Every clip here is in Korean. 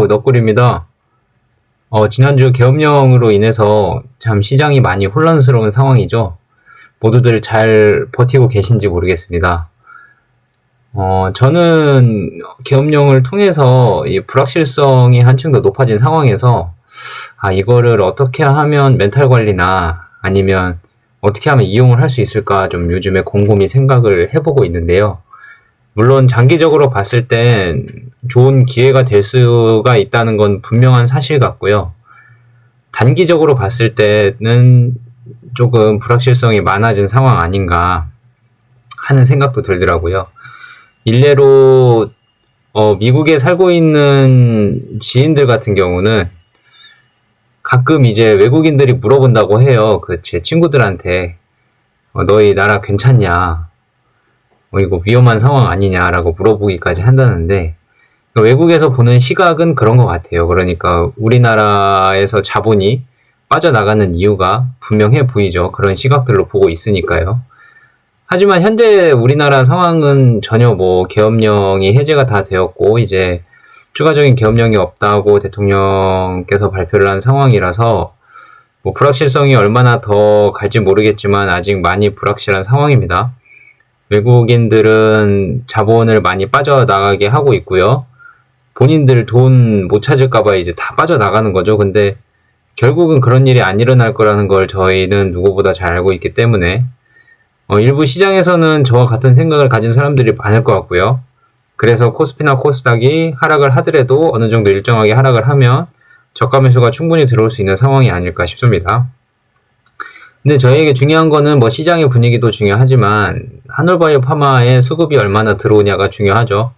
너꿀입니다. 지난주 계엄령으로 인해서 참 시장이 많이 혼란스러운 상황이죠. 모두들 잘 버티고 계신지 모르겠습니다. 저는 계엄령을 통해서 이 불확실성이 한층 더 높아진 상황에서 이거를 어떻게 하면 멘탈 관리나 아니면 어떻게 하면 이용을 할 수 있을까 좀 요즘에 곰곰이 생각을 해보고 있는데요. 물론 장기적으로 봤을 땐 좋은 기회가 될 수가 있다는 건 분명한 사실 같고요. 단기적으로 봤을 때는 조금 불확실성이 많아진 상황 아닌가 하는 생각도 들더라고요. 일례로 미국에 살고 있는 지인들 같은 경우는 가끔 이제 외국인들이 물어본다고 해요. 제 친구들한테 너희 나라 괜찮냐? 이거 위험한 상황 아니냐라고 물어보기까지 한다는데, 외국에서 보는 시각은 그런 것 같아요. 그러니까 우리나라에서 자본이 빠져나가는 이유가 분명해 보이죠. 그런 시각들로 보고 있으니까요. 하지만 현재 우리나라 상황은 전혀 계엄령이 해제가 다 되었고 이제 추가적인 계엄령이 없다고 대통령께서 발표를 한 상황이라서 불확실성이 얼마나 더 갈지 모르겠지만 아직 많이 불확실한 상황입니다. 외국인들은 자본을 많이 빠져나가게 하고 있고요. 본인들 돈 못 찾을까봐 이제 다 빠져나가는 거죠. 근데 결국은 그런 일이 안 일어날 거라는 걸 저희는 누구보다 잘 알고 있기 때문에 일부 시장에서는 저와 같은 생각을 가진 사람들이 많을 것 같고요. 그래서 코스피나 코스닥이 하락을 하더라도 어느 정도 일정하게 하락을 하면 저가 매수가 충분히 들어올 수 있는 상황이 아닐까 싶습니다. 근데 저에게 중요한 거는 시장의 분위기도 중요하지만 한올바이오 파마의 수급이 얼마나 들어오냐가 중요하죠.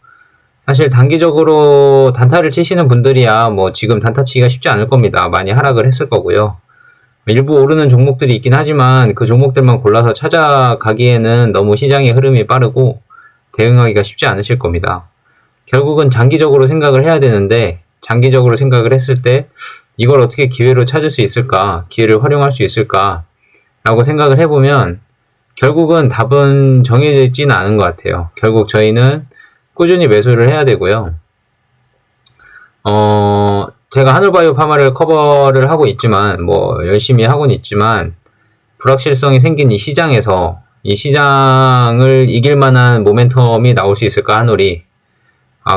사실 단기적으로 단타를 치시는 분들이야 지금 단타 치기가 쉽지 않을 겁니다. 많이 하락을 했을 거고요. 일부 오르는 종목들이 있긴 하지만 그 종목들만 골라서 찾아가기에는 너무 시장의 흐름이 빠르고 대응하기가 쉽지 않으실 겁니다. 결국은 장기적으로 생각을 해야 되는데, 장기적으로 생각을 했을 때 이걸 어떻게 기회로 찾을 수 있을까, 기회를 활용할 수 있을까 라고 생각을 해보면 결국은 답은 정해져 있지는 않은 것 같아요. 결국 저희는 꾸준히 매수를 해야 되고요. 제가 한올바이오 파마를 커버를 하고 있지만 열심히 하고는 있지만 불확실성이 생긴 이 시장에서 이 시장을 이길 만한 모멘텀이 나올 수 있을까, 한올이.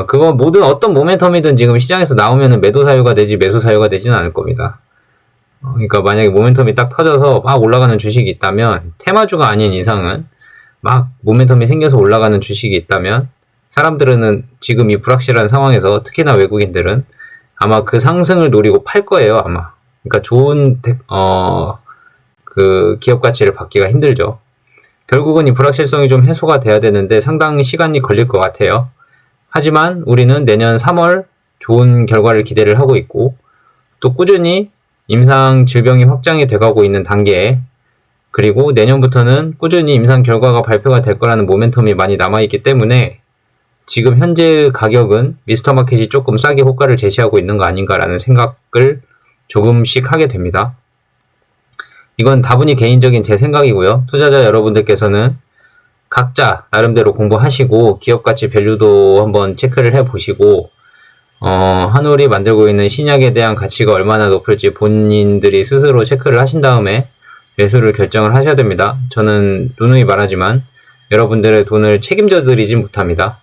그거 모든 어떤 모멘텀이든 지금 시장에서 나오면은 매도 사유가 되지 매수 사유가 되지는 않을 겁니다. 그러니까 만약에 모멘텀이 딱 터져서 막 올라가는 주식이 있다면, 테마주가 아닌 이상은 막 모멘텀이 생겨서 올라가는 주식이 있다면 사람들은 지금 이 불확실한 상황에서 특히나 외국인들은 아마 그 상승을 노리고 팔 거예요, 아마. 그러니까 좋은 그 기업 가치를 받기가 힘들죠. 결국은 이 불확실성이 좀 해소가 돼야 되는데 상당히 시간이 걸릴 것 같아요. 하지만 우리는 내년 3월 좋은 결과를 기대를 하고 있고, 또 꾸준히 임상 질병이 확장이 돼가고 있는 단계에, 그리고 내년부터는 꾸준히 임상 결과가 발표가 될 거라는 모멘텀이 많이 남아있기 때문에 지금 현재 가격은 미스터마켓이 조금 싸게 호가를 제시하고 있는 거 아닌가라는 생각을 조금씩 하게 됩니다. 이건 다분히 개인적인 제 생각이고요. 투자자 여러분들께서는 각자 나름대로 공부하시고 기업가치 밸류도 한번 체크를 해보시고 한올이 만들고 있는 신약에 대한 가치가 얼마나 높을지 본인들이 스스로 체크를 하신 다음에 매수를 결정을 하셔야 됩니다. 저는 누누이 말하지만 여러분들의 돈을 책임져 드리지 못합니다.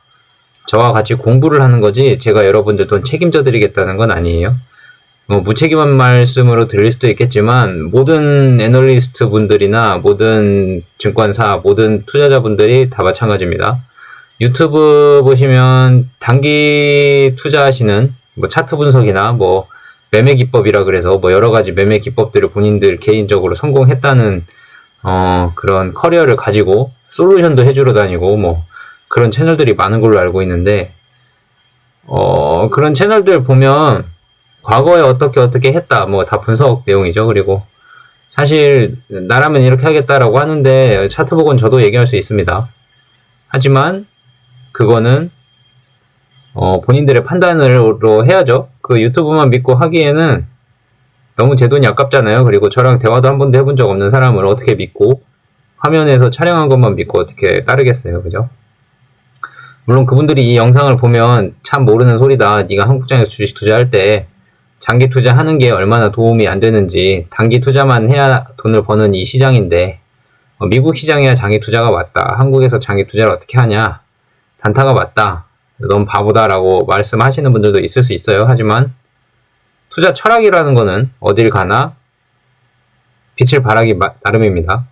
저와 같이 공부를 하는 거지 제가 여러분들 돈 책임져 드리겠다는 건 아니에요. 무책임한 말씀으로 들릴 수도 있겠지만 모든 애널리스트 분들이나 모든 증권사, 모든 투자자분들이 다 마찬가지입니다. 유튜브 보시면 단기 투자하시는 차트 분석이나 매매 기법이라 그래서 여러 가지 매매 기법들을 본인들 개인적으로 성공했다는 그런 커리어를 가지고 솔루션도 해주러 다니고 그런 채널들이 많은 걸로 알고 있는데, 그런 채널들 보면 과거에 어떻게 했다 다 분석 내용이죠. 그리고 사실 나라면 이렇게 하겠다라고 하는데 차트 보고는 저도 얘기할 수 있습니다. 하지만 그거는 본인들의 판단으로 해야죠. 그 유튜브만 믿고 하기에는 너무 제 돈이 아깝잖아요. 그리고 저랑 대화도 한 번도 해본 적 없는 사람을 어떻게 믿고 화면에서 촬영한 것만 믿고 어떻게 따르겠어요, 그죠? 물론 그분들이 이 영상을 보면 참 모르는 소리다. 네가 한국장에서 주식 투자할 때 장기 투자하는 게 얼마나 도움이 안 되는지, 단기 투자만 해야 돈을 버는 이 시장인데 미국 시장이야 장기 투자가 맞다. 한국에서 장기 투자를 어떻게 하냐. 단타가 맞다. 넌 바보다라고 말씀하시는 분들도 있을 수 있어요. 하지만 투자 철학이라는 거는 어딜 가나 빛을 발하기 나름입니다.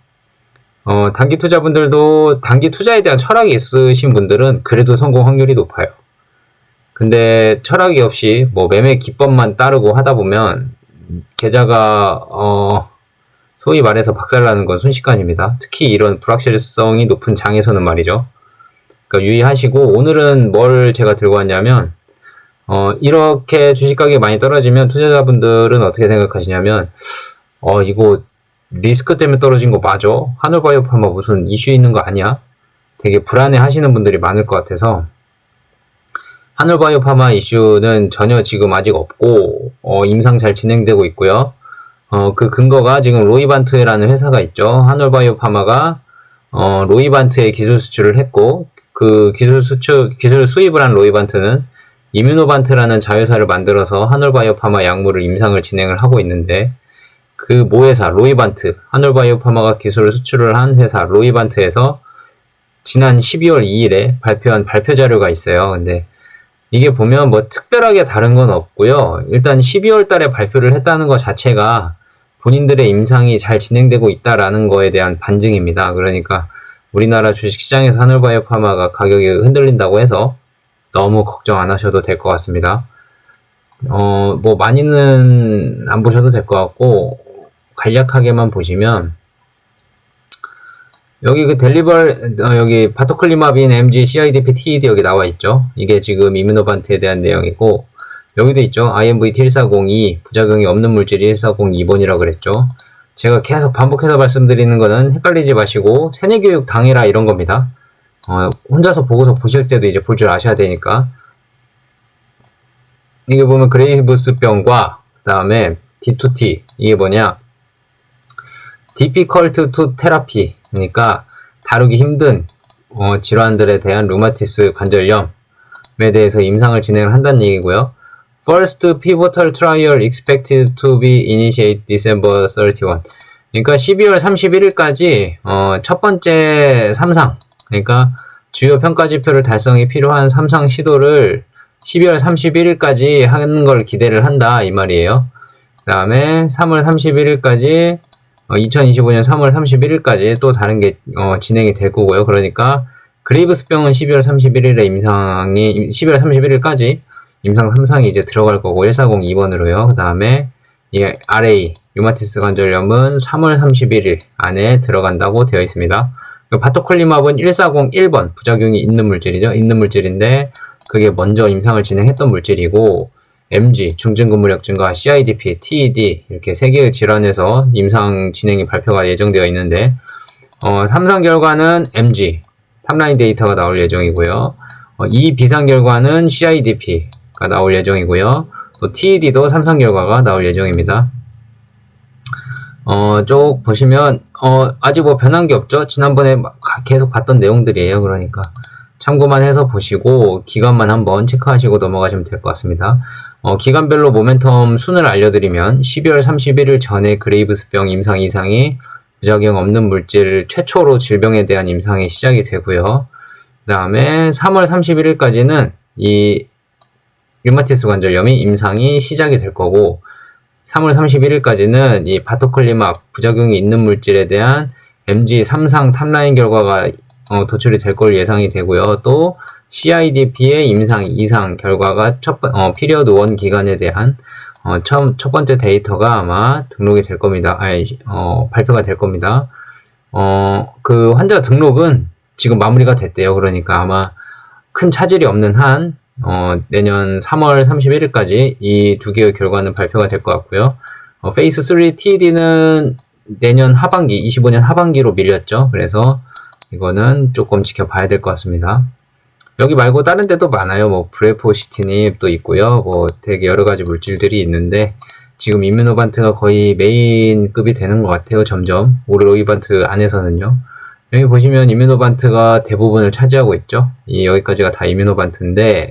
단기 투자분들도 단기 투자에 대한 철학이 있으신 분들은 그래도 성공 확률이 높아요. 근데 철학이 없이 뭐 매매 기법만 따르고 하다 보면 계좌가 소위 말해서 박살나는 건 순식간입니다. 특히 이런 불확실성이 높은 장에서는 말이죠. 그러니까 유의하시고, 오늘은 뭘 제가 들고 왔냐면 이렇게 주식 가격이 많이 떨어지면 투자자분들은 어떻게 생각하시냐면 이거 리스크 때문에 떨어진 거 맞아? 하늘바이오파마 무슨 이슈 있는 거 아니야? 되게 불안해 하시는 분들이 많을 것 같아서, 하늘바이오파마 이슈는 전혀 지금 아직 없고 임상 잘 진행되고 있고요. 그 근거가 지금 로이반트라는 회사가 있죠. 하늘바이오파마가 로이반트에 기술 수출을 했고, 그 기술 수입을 한 로이반트는 이뮤노반트라는 자회사를 만들어서 하늘바이오파마 약물을 임상을 진행을 하고 있는데, 그 모회사 로이반트, 하늘바이오파마가 기술을 수출을 한 회사 로이반트에서 지난 12월 2일에 발표한 발표 자료가 있어요. 근데 이게 보면 뭐 특별하게 다른 건 없고요. 일단 12월 달에 발표를 했다는 것 자체가 본인들의 임상이 잘 진행되고 있다라는 거에 대한 반증입니다. 그러니까 우리나라 주식시장에서 하늘바이오파마가 가격이 흔들린다고 해서 너무 걱정 안 하셔도 될 것 같습니다. 뭐 많이는 안 보셔도 될 것 같고, 간략하게만 보시면 여기 그 여기 바토클리마빈, MG, CIDP, TED 여기 나와 있죠. 이게 지금 이뮤노반트에 대한 내용이고, 여기도 있죠. IMVT 1402, 부작용이 없는 물질이 1402번이라고 그랬죠. 제가 계속 반복해서 말씀드리는 거는 헷갈리지 마시고 세뇌교육 당해라 이런 겁니다. 혼자서 보고서 보실 때도 이제 볼 줄 아셔야 되니까. 이게 보면 그레이브스병과 그 다음에 D2T, 이게 뭐냐, difficult to therapy, 그러니까 다루기 힘든 질환들에 대한 루마티스 관절염에 대해서 임상을 진행을 한다는 얘기고요. First pivotal trial expected to be initiated December 31. 그러니까 12월 31일까지 첫 번째 3상, 그러니까 주요 평가지표를 달성이 필요한 3상 시도를 12월 31일까지 하는 걸 기대를 한다 이 말이에요. 그 다음에 3월 31일까지 2025년 3월 31일까지 또 다른 게 진행이 될 거고요. 그러니까 그레이브스병은 12월 31일에 임상이 11월 31일까지 임상 3상이 이제 들어갈 거고 1402번으로요. 그 다음에 이 RA 류마티스 관절염은 3월 31일 안에 들어간다고 되어 있습니다. 바토클리맙은 1401번 부작용이 있는 물질이죠. 있는 물질인데 그게 먼저 임상을 진행했던 물질이고, MG 중증근무력 증가, CIDP, TED 이렇게 3개의 질환에서 임상 진행이 발표가 예정되어 있는데 3상 결과는 MG 탑라인 데이터가 나올 예정이고요. 이 비상 결과는 CIDP가 나올 예정이고요. 또 TED도 3상 결과가 나올 예정입니다. 쭉 보시면 아직 뭐 변한 게 없죠. 지난번에 계속 봤던 내용들이에요. 그러니까 참고만 해서 보시고 기간만 한번 체크하시고 넘어가시면 될 것 같습니다. 기간별로 모멘텀 순을 알려드리면 12월 31일 전에 그레이브스병 임상 이상이 부작용 없는 물질 최초로 질병에 대한 임상이 시작이 되고요. 그 다음에 3월 31일까지는 이 류마티스 관절염이 임상이 시작이 될 거고, 3월 31일까지는 이 바토클리맙 부작용이 있는 물질에 대한 MG 3상 탑라인 결과가 도출이 될 걸 예상이 되고요. 또 CIDP의 임상 2상 결과가 피리어드 1 기간에 대한 첫 번째 데이터가 아마 등록이 될 겁니다. 발표가 될 겁니다. 그 환자 등록은 지금 마무리가 됐대요. 그러니까 아마 큰 차질이 없는 한 내년 3월 31일까지 이 두 개의 결과는 발표가 될 것 같고요. 페이스 3 TED는 내년 하반기, 25년 하반기로 밀렸죠. 그래서 이거는 조금 지켜봐야 될 것 같습니다. 여기 말고 다른 데도 많아요. 뭐 브레포시티닙도 있고요. 뭐 되게 여러 가지 물질들이 있는데 지금 이뮤노반트가 거의 메인급이 되는 것 같아요. 점점 오로이반트 안에서는요. 여기 보시면 이뮤노반트가 대부분을 차지하고 있죠. 여기까지가 다 이뮤노반트인데,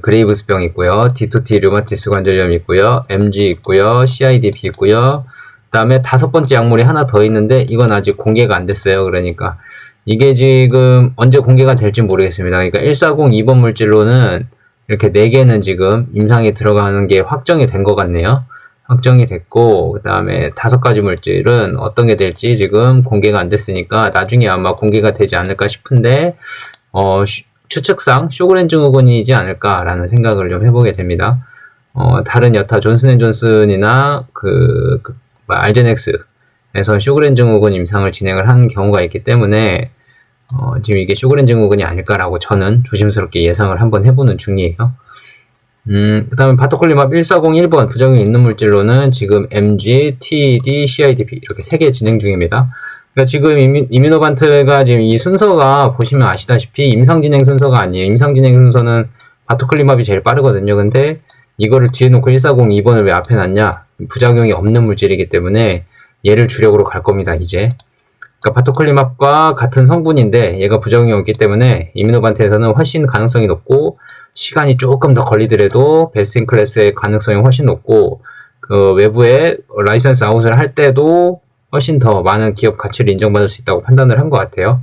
그레이브스병 있고요. D2T 류마티스 관절염 있고요. MG 있고요. CIDP 있고요. 그 다음에 5번째 약물이 하나 더 있는데 이건 아직 공개가 안 됐어요. 그러니까 이게 지금 언제 공개가 될지 모르겠습니다. 그러니까 140 2번 물질로는 이렇게 4개는 지금 임상에 들어가는 게 확정이 된 것 같네요. 확정이 됐고, 그 다음에 5가지 물질은 어떤 게 될지 지금 공개가 안 됐으니까 나중에 아마 공개가 되지 않을까 싶은데, 추측상 쇼그렌 증후군이지 않을까라는 생각을 좀 해보게 됩니다. 다른 여타 존슨앤존슨이나 알제넥스에서 쇼그렌 증후군 임상을 진행을 한 경우가 있기 때문에 지금 이게 쇼그렌 증후군이 아닐까라고 저는 조심스럽게 예상을 한번 해보는 중이에요. 그 다음에 바토콜리맙 1401번 부작용이 있는 물질로는 지금 MG, TED, CIDP 이렇게 3개 진행 중입니다. 그러니까 지금 이뮤노반트가 지금 이 순서가 보시면 아시다시피 임상진행 순서가 아니에요. 임상진행 순서는 바토클리맙이 제일 빠르거든요. 근데 이거를 뒤에 놓고 1402번을 왜 앞에 놨냐? 부작용이 없는 물질이기 때문에 얘를 주력으로 갈 겁니다. 이제. 그러니까 바토클리맙과 같은 성분인데 얘가 부작용이 없기 때문에 이뮤노반트에서는 훨씬 가능성이 높고 시간이 조금 더 걸리더라도 베스트 인 클래스의 가능성이 훨씬 높고 그 외부에 라이선스 아웃을 할 때도 훨씬 더 많은 기업 가치를 인정받을 수 있다고 판단을 한 것 같아요.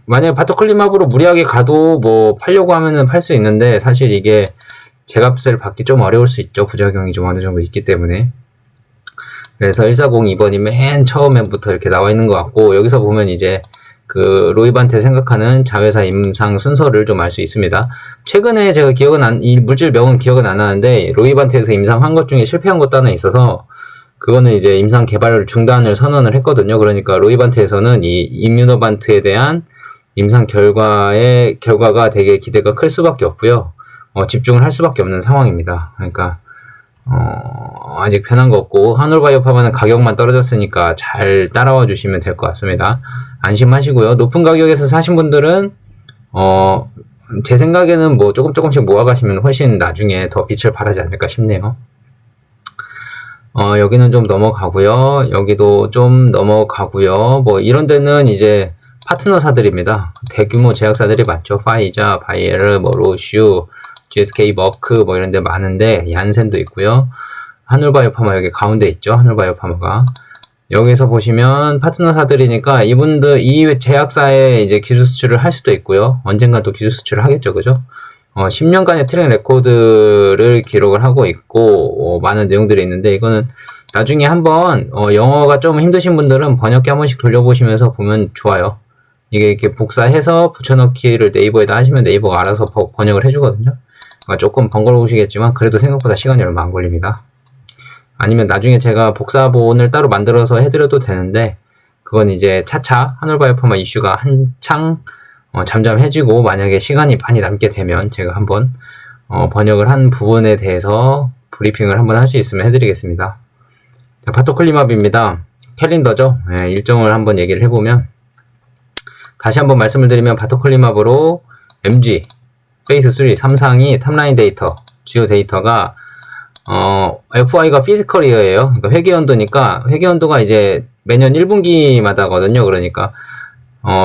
만약에 바토클리맙으로 무리하게 가도 뭐 팔려고 하면은 팔 수 있는데 사실 이게 제값을 받기 좀 어려울 수 있죠. 부작용이 좀 어느 정도 있기 때문에. 그래서 1402번이 맨 처음에부터 이렇게 나와 있는 것 같고 여기서 보면 이제 그 로이반테 생각하는 자회사 임상 순서를 좀 알 수 있습니다. 최근에 제가 이 물질명은 기억은 안 나는데 로이반테에서 임상한 것 중에 실패한 것도 하나 있어서 그거는 이제 임상 개발 중단을 선언을 했거든요. 그러니까 로이반트에서는 이 이뮤노반트에 대한 임상 결과가 되게 기대가 클 수밖에 없고요. 집중을 할 수밖에 없는 상황입니다. 그러니까 아직 변한 거 없고 한올바이오파마는 가격만 떨어졌으니까 잘 따라와 주시면 될 것 같습니다. 안심하시고요. 높은 가격에서 사신 분들은 제 생각에는 뭐 조금씩 모아가시면 훨씬 나중에 더 빛을 발하지 않을까 싶네요. 여기는 좀 넘어가고요. 여기도 좀 넘어가고요. 뭐 이런 데는 이제 파트너사들입니다. 대규모 제약사들이 많죠. 파이자, 바이에르, 뭐 로슈, GSK, 머크 뭐 이런 데 많은데 얀센도 있고요. 한올바이오파마 여기 가운데 있죠. 한올바이오파마가. 여기서 보시면 파트너사들이니까 이 제약사에 이제 기술 수출을 할 수도 있고요. 언젠가 또 기술 수출을 하겠죠. 그죠? 10년간의 트랙 레코드를 기록을 하고 있고 많은 내용들이 있는데 이거는 나중에 한번 영어가 좀 힘드신 분들은 번역기 한 번씩 돌려보시면서 보면 좋아요. 이게 이렇게 복사해서 붙여넣기를 네이버에다 하시면 네이버가 알아서 번역을 해주거든요. 그러니까 조금 번거로우시겠지만 그래도 생각보다 시간이 얼마 안 걸립니다. 아니면 나중에 제가 복사본을 따로 만들어서 해드려도 되는데 그건 이제 차차 한올바이오파마 이슈가 한창 잠잠해지고 만약에 시간이 많이 남게 되면 제가 한번 번역을 한 부분에 대해서 브리핑을 한번 할 수 있으면 해드리겠습니다. 자, 바토클리맙입니다. 캘린더죠. 네, 일정을 한번 얘기를 해보면 다시 한번 말씀을 드리면 바토클리맙으로 MG 페이스 3 3상이 탑라인 데이터 주요 데이터가 FY가 피지컬 이어예요. 그러니까 회계연도니까 회계연도가 이제 매년 1분기마다거든요. 그러니까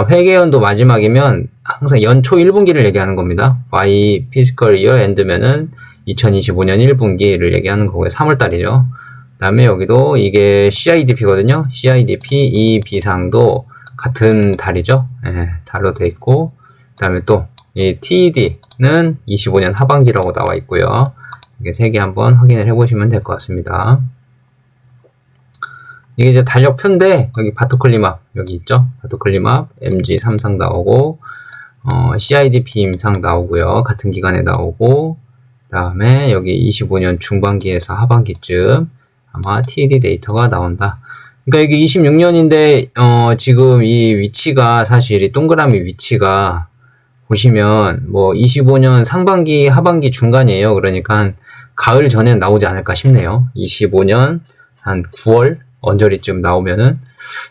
회계연도 마지막이면 항상 연초 1분기를 얘기하는 겁니다. Y 피지컬 이어 엔드면은 2025년 1분기를 얘기하는 거고요. 3월달이죠. 그 다음에 여기도 이게 CIDP거든요. CIDP 이 비상도 같은 달이죠. 네, 달로 돼 있고 그 다음에 또 이 TED는 25년 하반기라고 나와 있고요. 이게 3개 한번 확인을 해보시면 될 것 같습니다. 이게 이제 달력표인데 여기 바토클리맙 여기 있죠. 바토클리맙 MG 3상 나오고 CIDP 임상 나오고요. 같은 기간에 나오고 그 다음에 여기 25년 중반기에서 하반기쯤 아마 TED 데이터가 나온다. 그러니까 이게 26년인데 지금 이 위치가 사실 이 동그라미 위치가 보시면 뭐 25년 상반기 하반기 중간이에요. 그러니까 한 가을 전에 나오지 않을까 싶네요. 25년 한 9월 언저리쯤 나오면은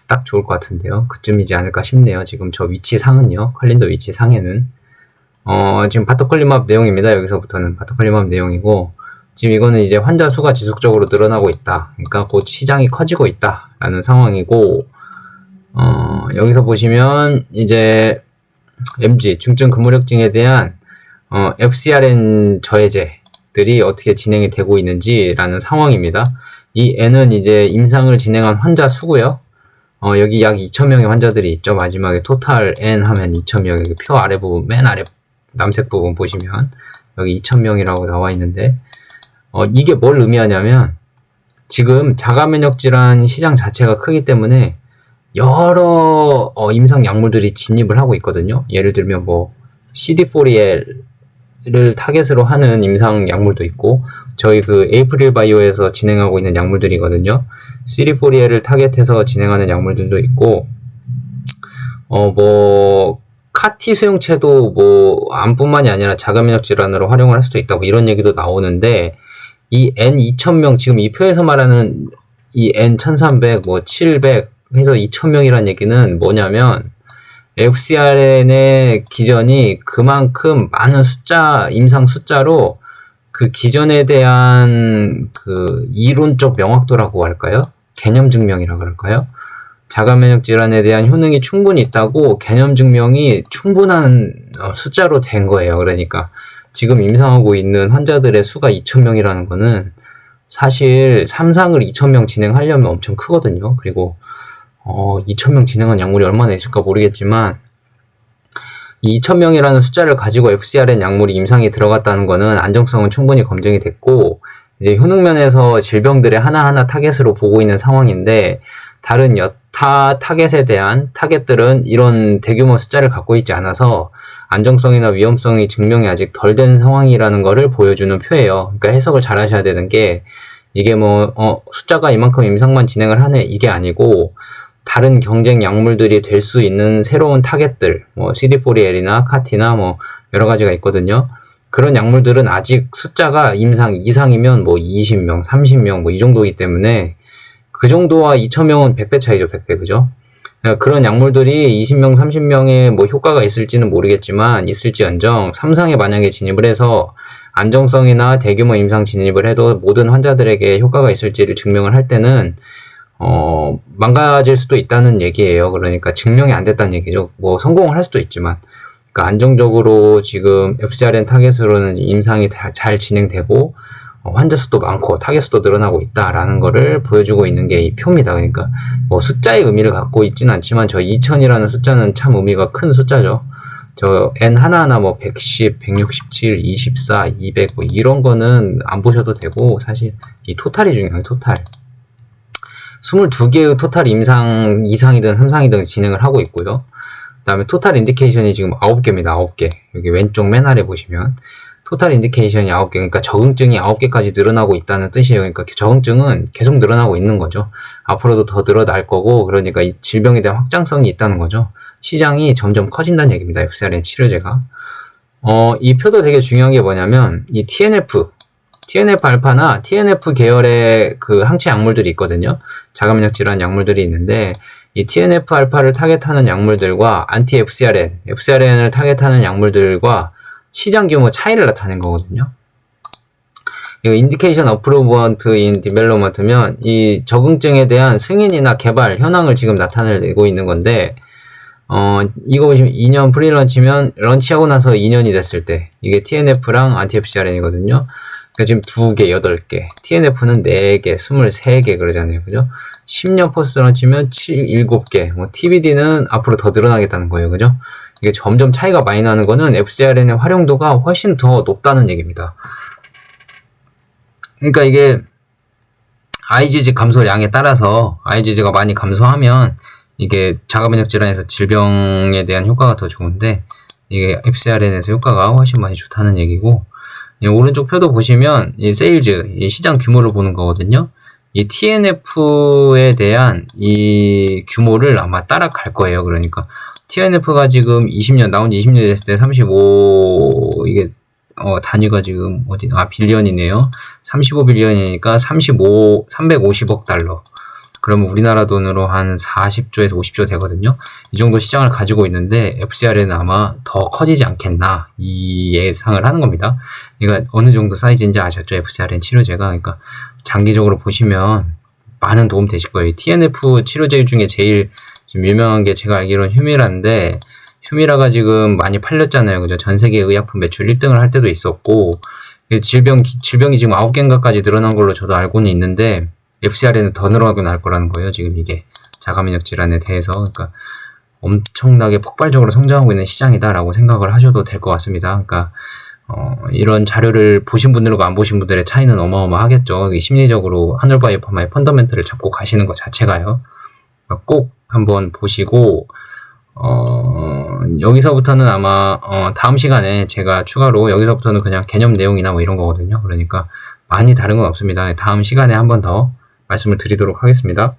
딱 좋을 것 같은데요. 그쯤이지 않을까 싶네요. 지금 저 위치상은요. 캘린더 위치상에는 지금 바토클리맙 내용입니다. 여기서부터는 바토클리맙 내용이고 지금 이거는 이제 환자 수가 지속적으로 늘어나고 있다. 그러니까 곧 시장이 커지고 있다라는 상황이고, 여기서 보시면 이제 MG 중증 근무력증에 대한 FcRn 저해제들이 어떻게 진행이 되고 있는지라는 상황입니다. 이 N은 이제 임상을 진행한 환자 수고요. 여기 약 2,000명의 환자들이 있죠. 마지막에 토탈 N 하면 2,000명. 여기 표 아래 부분, 맨 아래 남색 부분 보시면 여기 2,000명이라고 나와 있는데, 이게 뭘 의미하냐면 지금 자가면역 질환 시장 자체가 크기 때문에 여러 임상 약물들이 진입을 하고 있거든요. 예를 들면 뭐 CD4L을 타겟으로 하는 임상 약물도 있고, 저희 그 에이프릴 바이오에서 진행하고 있는 약물들이거든요. CD4L을 타겟해서 진행하는 약물들도 있고, 뭐 카티 수용체도 뭐 암뿐만이 아니라 자가면역 질환으로 활용을 할 수도 있다, 뭐 이런 얘기도 나오는데, 이 N2,000명, 지금 이 표에서 말하는 이 N1300, 뭐 700 해서 2,000명이라는 얘기는 뭐냐면, FcRn의 기전이 그만큼 많은 숫자, 임상 숫자로 그 기전에 대한 그 이론적 명확도라고 할까요? 개념 증명이라고 할까요? 자가면역 질환에 대한 효능이 충분히 있다고 개념 증명이 충분한 숫자로 된 거예요. 그러니까 지금 임상하고 있는 환자들의 수가 2,000명이라는 거는 사실 3상을 2,000명 진행하려면 엄청 크거든요. 그리고 2,000명 진행한 약물이 얼마나 있을까 모르겠지만, 2,000명이라는 숫자를 가지고 FcRn 약물이 임상에 들어갔다는 거는 안정성은 충분히 검증이 됐고, 이제 효능면에서 질병들의 하나하나 타겟으로 보고 있는 상황인데, 다른 여타 타겟에 대한 타겟들은 이런 대규모 숫자를 갖고 있지 않아서 안정성이나 위험성이 증명이 아직 덜 된 상황이라는 거를 보여주는 표예요. 그러니까 해석을 잘 하셔야 되는 게, 이게 뭐 숫자가 이만큼 임상만 진행을 하네, 이게 아니고 다른 경쟁 약물들이 될 수 있는 새로운 타겟들, 뭐 CD4L이나 카티나 뭐 여러 가지가 있거든요. 그런 약물들은 아직 숫자가 임상 이상이면 뭐 20명, 30명 뭐 이 정도이기 때문에, 그 정도와 2,000명은 100배 차이죠. 100배, 그죠? 그런 약물들이 20명, 30명의 뭐 효과가 있을지는 모르겠지만, 있을지언정 3상에 만약에 진입을 해서 안정성이나 대규모 임상 진입을 해도 모든 환자들에게 효과가 있을지를 증명을 할 때는 망가질 수도 있다는 얘기예요. 그러니까 증명이 안 됐다는 얘기죠. 뭐 성공을 할 수도 있지만, 그러니까 안정적으로 지금 FcRn 타겟으로는 임상이 잘 진행되고 환자 수도 많고 타겟 수도 늘어나고 있다라는 거를 보여주고 있는 게 이 표입니다. 그러니까 뭐 숫자의 의미를 갖고 있지는 않지만, 저 2000이라는 숫자는 참 의미가 큰 숫자죠. 저 N 하나하나 뭐 110, 167, 24, 200 뭐 이런 거는 안 보셔도 되고, 사실 이 토탈이 중요해요. 토탈. 22개의 토탈 임상 2상이든 3상이든 진행을 하고 있고요. 그 다음에 토탈 인디케이션이 지금 9개입니다. 9개. 여기 왼쪽 맨 아래 보시면 토탈 인디케이션이 9개, 그러니까 적응증이 9개까지 늘어나고 있다는 뜻이에요. 그러니까 적응증은 계속 늘어나고 있는 거죠. 앞으로도 더 늘어날 거고, 그러니까 이 질병에 대한 확장성이 있다는 거죠. 시장이 점점 커진다는 얘기입니다. FcRn 치료제가. 이 표도 되게 중요한 게 뭐냐면, 이 TNF 알파나 TNF 계열의 그 항체 약물들이 있거든요. 자가면역 질환 약물들이 있는데, 이 TNF 알파를 타겟하는 약물들과 안티 FcRn을 타겟하는 약물들과 시장 규모 차이를 나타낸 거거든요. 이거 인디케이션 어프루먼트 인 디벨롭먼트면 이 적응증에 대한 승인이나 개발 현황을 지금 나타내고 있는 건데, 이거 보시면 2년 프리런치면 런치하고 나서 2년이 됐을 때 이게 TNF랑 안티 FcRn이거든요. 그러니까 지금 2개, 8개, TNF는 4개, 23개 그러잖아요. 그죠? 10년 포스트 런치면 7개, 뭐 TBD는 앞으로 더 늘어나겠다는 거예요. 그죠? 이게 점점 차이가 많이 나는 거는 FcRn의 활용도가 훨씬 더 높다는 얘기입니다. 그러니까 이게 IgG 감소량에 따라서 IgG가 많이 감소하면 이게 자가면역 질환에서 질병에 대한 효과가 더 좋은데, 이게 FcRn에서 효과가 훨씬 많이 좋다는 얘기고, 오른쪽 표도 보시면 이 세일즈, 이 시장 규모를 보는 거거든요. 이 TNF에 대한 이 규모를 아마 따라갈 거예요. 그러니까 TNF가 지금 20년, 나온 지 20년 됐을 때 35, 이게 단위가 지금 빌리언이네요. 35빌리언이니까 350억 달러. 그러면 우리나라 돈으로 한 40조에서 50조 되거든요. 이 정도 시장을 가지고 있는데 FCR에는 아마 더 커지지 않겠나 이 예상을 하는 겁니다. 그러니까 어느 정도 사이즈인지 아셨죠? FCRN 치료제가. 그러니까 장기적으로 보시면 많은 도움 되실 거예요. TNF 치료제 중에 제일 좀 유명한 게 제가 알기로는 휴미라인데, 휴미라가 지금 많이 팔렸잖아요. 그죠? 전 세계 의약품 매출 1등을 할 때도 있었고, 질병이 지금 9개인가까지 늘어난 걸로 저도 알고는 있는데, FCR에는 더 늘어나고 날 거라는 거예요. 지금 이게 자가면역 질환에 대해서. 그러니까 엄청나게 폭발적으로 성장하고 있는 시장이다라고 생각을 하셔도 될 것 같습니다. 그러니까 이런 자료를 보신 분들과 안 보신 분들의 차이는 어마어마하겠죠. 심리적으로 하늘바이오파마의 펀더멘트를 잡고 가시는 것 자체가요. 꼭 한번 보시고, 여기서부터는 아마 다음 시간에 제가 추가로 여기서부터는 그냥 개념 내용이나 뭐 이런 거거든요. 그러니까 많이 다른 건 없습니다. 다음 시간에 한 번 더 말씀을 드리도록 하겠습니다.